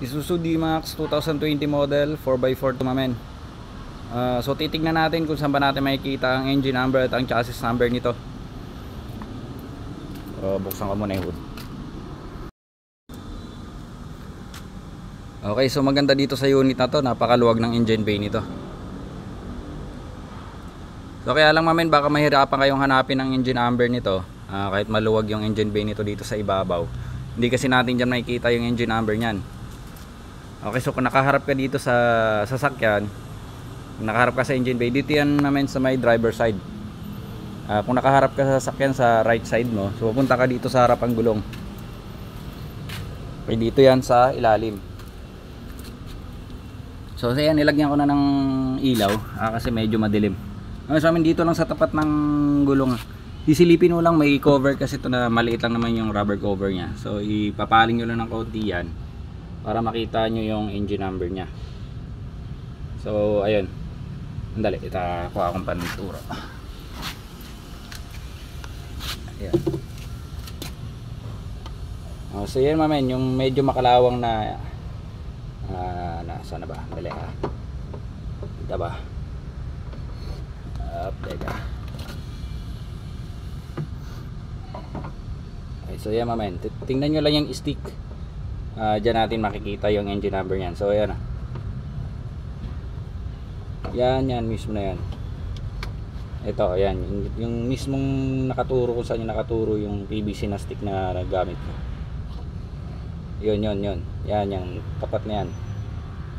Isuzu D-Max 2020 model 4x4 to mamen. So titignan natin kung saan ba natin makikita ang engine number at ang chassis number nito. Buksan ko muna yung hood. Okay, so maganda dito sa unit na to, napakaluwag ng engine bay nito. So kaya lang mamen, baka mahirapan kayong hanapin ang engine number nito, kahit maluwag yung engine bay nito dito sa ibabaw. Hindi kasi natin dyan nakikita yung engine number nyan. Okay, so kung nakaharap ka dito sa sasakyan, nakaharap ka sa engine bay, dito yan naman sa may driver side. Kung nakaharap ka sa sasakyan sa right side mo, so pupunta ka dito sa harapang gulong. Okay, dito yan sa ilalim. So ayan, nilagyan ko na ng ilaw kasi medyo madilim. So amin dito lang sa tapat ng gulong, sisilipin mo lang, may cover kasi ito na maliit lang naman yung rubber cover nya. So ipapaling nyo lang ng konti yan para makita nyo yung engine number nya. So ayun, andali, itakuha akong pantura. Ayan. So yan mamen, yung medyo makalawang na nasa na ba? Dali ha. Dito ba? Teka. Okay, so yan mamen, tingnan nyo lang yung stick. Diyan natin makikita yung engine number nyan. So ayan. Yan mismo na yan. Ito, ayan, yung mismong nakaturo kung saan yung nakaturo yung PVC na stick na nagamit ko. Yun. Yan, yung tapat na yan.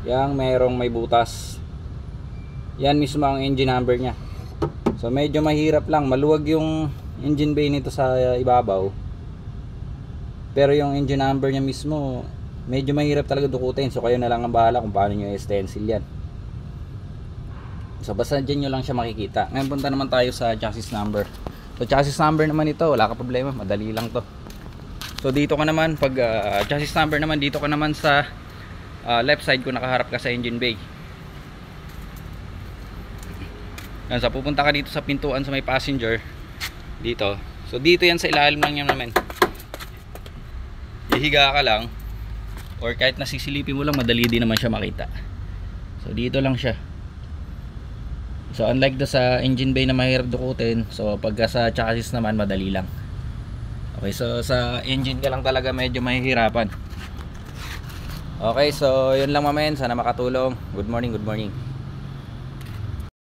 Yang merong may butas. Yan mismo ang engine number nya. So medyo mahirap lang, maluwag yung engine bay nito sa ibabaw. Pero yung engine number nya mismo, medyo mahirap talaga dukutin. So kayo na lang ang bahala kung paano nyo i-stencil yan. So basta dyan nyo lang siya makikita. Ngayon punta naman tayo sa chassis number. So chassis number naman ito, wala ka problema, madali lang to. So dito ka naman, pag chassis number naman, dito ka naman sa left side kung nakaharap ka sa engine bay. Yan, so pupunta ka dito sa pintuan sa may passenger dito. So dito yan sa ilalim lang yan naman. Ihiga ka lang, or kahit nasisilipin mo lang, madali din naman siya makita. So dito lang siya. So unlike do sa engine bay na mahirap dukutin, so pagka sa chassis naman madali lang. Okay, so sa engine ka lang talaga medyo mahihirapan. Okay, so yun lang mamen, sana makatulong. Good morning.